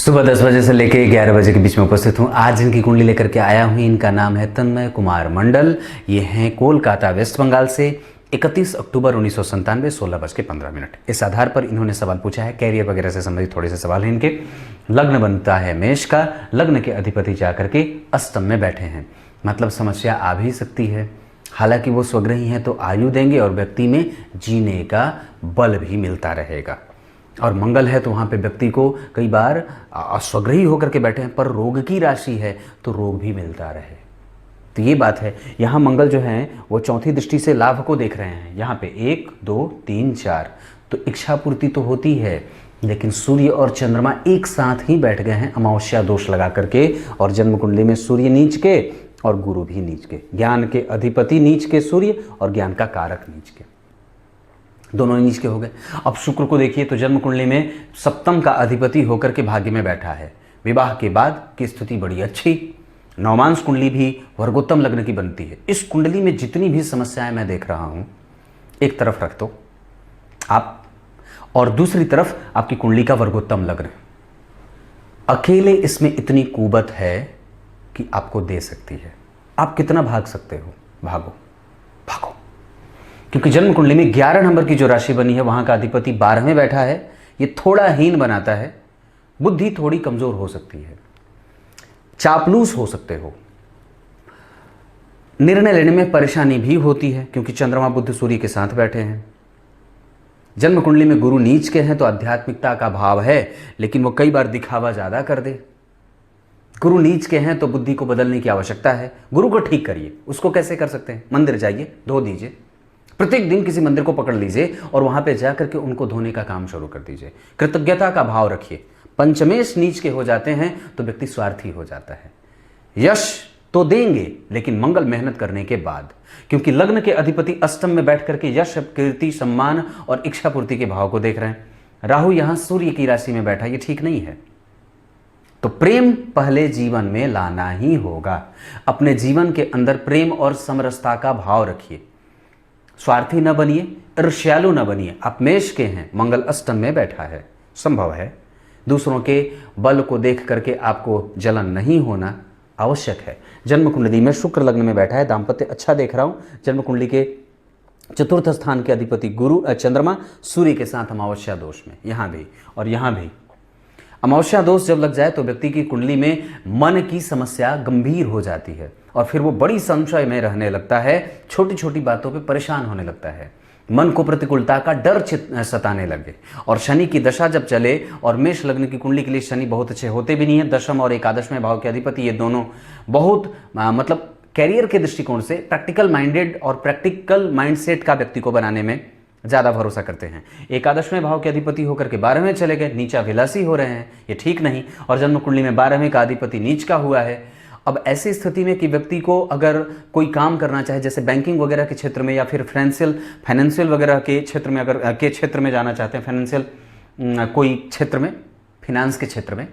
सुबह 10 बजे से लेकर 11 बजे के बीच में उपस्थित हूँ। आज इनकी कुंडली लेकर के आया हूँ। इनका नाम है तन्मय कुमार मंडल। ये हैं कोलकाता वेस्ट बंगाल से। 31 अक्टूबर 1997 16:15। इस आधार पर इन्होंने सवाल पूछा है, कैरियर वगैरह से संबंधित थोड़े से सवाल हैं इनके। लग्न बनता है मेष का, लग्न के अधिपति जाकर के अष्टम में बैठे हैं, मतलब समस्या आ भी सकती है। हालांकि वो स्वग्रही हैं तो आयु देंगे और व्यक्ति में जीने का बल भी मिलता रहेगा। और मंगल है तो वहाँ पे व्यक्ति को कई बार स्वग्रही होकर के बैठे हैं पर रोग की राशि है तो रोग भी मिलता रहे। तो ये बात है। यहाँ मंगल जो है वो चौथी दृष्टि से लाभ को देख रहे हैं। यहाँ पे 1 2 3 4 तो इच्छा पूर्ति तो होती है, लेकिन सूर्य और चंद्रमा एक साथ ही बैठ गए हैं अमावस्या दोष लगा करके। और जन्म कुंडली में सूर्य नीच के और गुरु भी नीच के, ज्ञान के अधिपति नीच के सूर्य और ज्ञान का कारक नीच के, दोनों नीच के हो गए। अब शुक्र को देखिए तो जन्म कुंडली में सप्तम का अधिपति होकर के भाग्य में बैठा है। विवाह के बाद की स्थिति बड़ी अच्छी। नवमांश कुंडली भी वर्गोत्तम लग्न की बनती है। इस कुंडली में जितनी भी समस्याएं मैं देख रहा हूं, एक तरफ रख दो आप और दूसरी तरफ आपकी कुंडली का वर्गोत्तम लग्न। अकेले इसमें इतनी कुवत है कि आपको दे सकती है। आप कितना भाग सकते हो? भागो भागो। क्योंकि जन्म कुंडली में 11 नंबर की जो राशि बनी है वहां का अधिपति 12 में बैठा है। ये थोड़ा हीन बनाता है, बुद्धि थोड़ी कमजोर हो सकती है, चापलूस हो सकते हो, निर्णय लेने में परेशानी भी होती है क्योंकि चंद्रमा बुध सूर्य के साथ बैठे हैं। जन्म कुंडली में गुरु नीच के हैं तो आध्यात्मिकता का भाव है, लेकिन वो कई बार दिखावा ज्यादा कर दे। गुरु नीच के हैं तो बुद्धि को बदलने की आवश्यकता है। गुरु को ठीक करिए। उसको कैसे कर सकते हैं? मंदिर जाइए, धो दीजिए। प्रत्येक दिन किसी मंदिर को पकड़ लीजिए और वहां पे जाकर के उनको धोने का काम शुरू कर दीजिए। कृतज्ञता का भाव रखिए। पंचमेश नीच के हो जाते हैं तो व्यक्ति स्वार्थी हो जाता है। यश तो देंगे लेकिन मंगल मेहनत करने के बाद, क्योंकि लग्न के अधिपति अष्टम में बैठ करके यश, कीर्ति, सम्मान और इच्छा पूर्ति के भाव को देख रहे हैं। राहु यहां सूर्य की राशि में बैठा, ये ठीक नहीं है। तो प्रेम पहले जीवन में लाना ही होगा। अपने जीवन के अंदर प्रेम और समरसता का भाव रखिए। स्वार्थी न बनिए, ईर्ष्यालु न बनिए। आप मेष के हैं, मंगल अष्टम में बैठा है, संभव है दूसरों के बल को देख करके आपको जलन नहीं होना आवश्यक है। जन्म कुंडली में शुक्र लग्न में बैठा है, दाम्पत्य अच्छा देख रहा हूं। जन्म कुंडली के चतुर्थ स्थान के अधिपति गुरु चंद्रमा सूर्य के साथ अमावस्या दोष में, यहां भी और यहां भी। अमावस्या दोष जब लग जाए तो व्यक्ति की कुंडली में मन की समस्या गंभीर हो जाती है और फिर वो बड़ी संशय में रहने लगता है, छोटी छोटी बातों पे परेशान होने लगता है, मन को प्रतिकूलता का डर सताने लगे। और शनि की दशा जब चले, और मेष लग्न की कुंडली के लिए शनि बहुत अच्छे होते भी नहीं है। दशम और एकादश में भाव के अधिपति ये दोनों बहुत मतलब कैरियर के दृष्टिकोण से प्रैक्टिकल माइंडेड और प्रैक्टिकल माइंडसेट का व्यक्ति को बनाने में ज्यादा भरोसा करते हैं। एकादश में भाव के अधिपति होकर के 12वें चले गए, नीचा विलासी हो रहे हैं, ये ठीक नहीं। और जन्म कुंडली में 12वें का अधिपति नीच का हुआ है। अब ऐसी स्थिति में कि व्यक्ति को अगर कोई काम करना चाहे, जैसे बैंकिंग वगैरह के क्षेत्र में या फिर फाइनेंशियल वगैरह के क्षेत्र में, अगर के क्षेत्र में जाना चाहते हैं, फाइनेंशियल कोई क्षेत्र में, फिनांस के क्षेत्र में,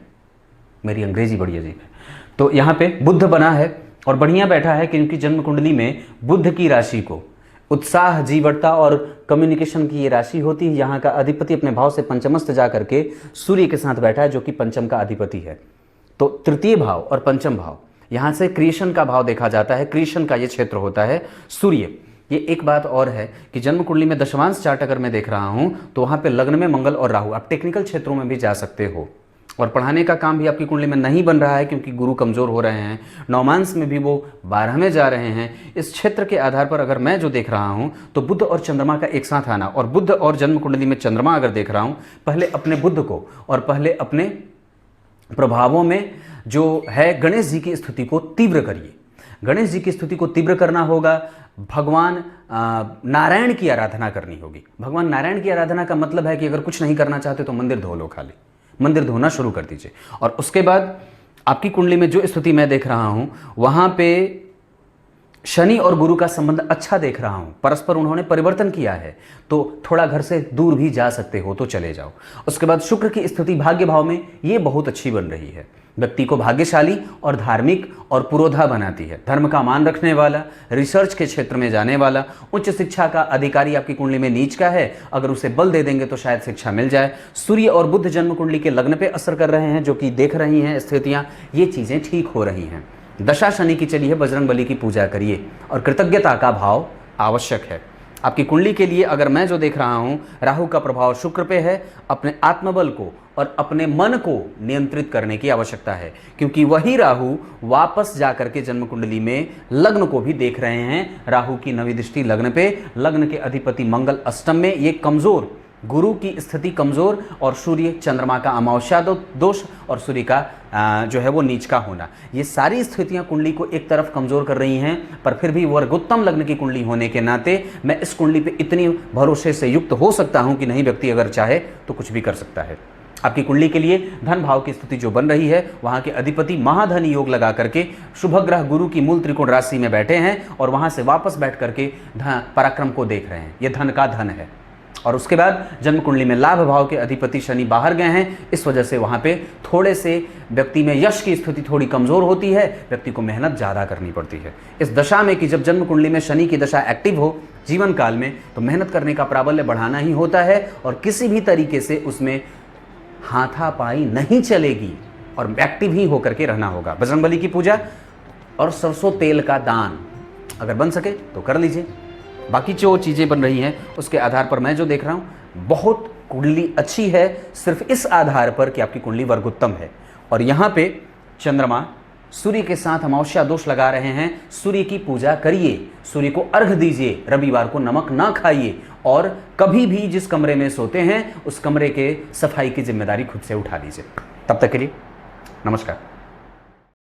मेरी अंग्रेजी बड़ी अजीब है, तो यहाँ पे बुध बना है और बढ़िया बैठा है क्योंकि जन्म कुंडली में बुध की राशि को उत्साह, जीवटता और कम्युनिकेशन की ये राशि होती है। यहाँ का अधिपति अपने भाव से पंचमस्त जा करके सूर्य के साथ बैठा है जो कि पंचम का अधिपति है। तो तृतीय भाव और पंचम भाव, यहाँ से क्रिएशन का भाव देखा जाता है, क्रिएशन का ये क्षेत्र होता है सूर्य। ये एक बात और है कि जन्म कुंडली में दशमांश चार्ट अगर मैं देख रहा हूँ तो वहाँ पे लग्न में मंगल और राहु, आप टेक्निकल क्षेत्रों में भी जा सकते हो। और पढ़ाने का काम भी आपकी कुंडली में नहीं बन रहा है क्योंकि गुरु कमजोर हो रहे हैं। नवमांश में भी वो 12 में जा रहे हैं। इस क्षेत्र के आधार पर अगर मैं जो देख रहा हूं तो बुध और चंद्रमा का एक साथ आना, और बुध और जन्म कुंडली में चंद्रमा अगर देख रहा हूं, पहले अपने बुध को और पहले अपने प्रभावों में जो है गणेश जी की स्तुति को तीव्र करिए। गणेश जी की स्तुति को तीव्र करना होगा। भगवान नारायण की आराधना करनी होगी। भगवान नारायण की आराधना का मतलब है कि अगर कुछ नहीं करना चाहते तो मंदिर धो लो, खाली मंदिर धोना शुरू कर दीजिए। और उसके बाद आपकी कुंडली में जो स्थिति मैं देख रहा हूं वहां पे शनि और गुरु का संबंध अच्छा देख रहा हूं, परस्पर उन्होंने परिवर्तन किया है, तो थोड़ा घर से दूर भी जा सकते हो तो चले जाओ। उसके बाद शुक्र की स्थिति भाग्य भाव में ये बहुत अच्छी बन रही है। व्यक्ति को भाग्यशाली और धार्मिक और पुरोधा बनाती है। धर्म का मान रखने वाला, रिसर्च के क्षेत्र में जाने वाला, उच्च शिक्षा का अधिकारी आपकी कुंडली में नीच का है, अगर उसे बल दे देंगे तो शायद शिक्षा मिल जाए। सूर्य और बुध जन्म कुंडली के लग्न पे असर कर रहे हैं, जो कि देख रही हैं स्थितियां, ये चीजें ठीक हो रही हैं। दशा शनि की चली है, बजरंग बली की पूजा करिए और कृतज्ञता का भाव आवश्यक है। आपकी कुंडली के लिए अगर मैं जो देख रहा हूं, राहु का प्रभाव शुक्र पे है। अपने आत्मबल को और अपने मन को नियंत्रित करने की आवश्यकता है, क्योंकि वही राहु वापस जाकर के जन्म कुंडली में लग्न को भी देख रहे हैं। राहु की नवी दृष्टि लग्न पे, लग्न के अधिपति मंगल अष्टम में, ये कमजोर, गुरु की स्थिति कमजोर और सूर्य चंद्रमा का अमावस्या दोष और सूर्य का जो है वो नीच का होना, ये सारी स्थितियां कुंडली को एक तरफ कमजोर कर रही हैं। पर फिर भी वर्गोत्तम लग्न की कुंडली होने के नाते मैं इस कुंडली पे इतनी भरोसे से युक्त हो सकता हूं कि नहीं, व्यक्ति अगर चाहे तो कुछ भी कर सकता है। आपकी कुंडली के लिए धन भाव की स्थिति जो बन रही है, वहां के अधिपति महाधन योग लगा करके शुभ ग्रह गुरु की मूल त्रिकोण राशि में बैठे हैं और वहां से वापस बैठ करके पराक्रम को देख रहे हैं। यह धन का धन है। और उसके बाद जन्म कुंडली में लाभ भाव के अधिपति शनि बाहर गए हैं, इस वजह से वहां पे थोड़े से व्यक्ति में यश की स्थिति थोड़ी कमजोर होती है, व्यक्ति को मेहनत ज्यादा करनी पड़ती है। इस दशा में कि जब जन्म कुंडली में शनि की दशा एक्टिव हो जीवन काल में, तो मेहनत करने का प्राबल्य बढ़ाना ही होता है और किसी भी तरीके से उसमें हाथापाई नहीं चलेगी और एक्टिव ही होकर के रहना होगा। बजरंग बली की पूजा और सरसों तेल का दान अगर बन सके तो कर लीजिए। बाकी जो चीज़ें बन रही हैं उसके आधार पर मैं जो देख रहा हूँ, बहुत कुंडली अच्छी है, सिर्फ इस आधार पर कि आपकी कुंडली वर्गोत्तम है। और यहाँ पे चंद्रमा सूर्य के साथ अमावस्या दोष लगा रहे हैं। सूर्य की पूजा करिए, सूर्य को अर्घ दीजिए, रविवार को नमक ना खाइए और कभी भी जिस कमरे में सोते हैं उस कमरे के सफाई की जिम्मेदारी खुद से उठा लीजिए। तब तक के लिए नमस्कार।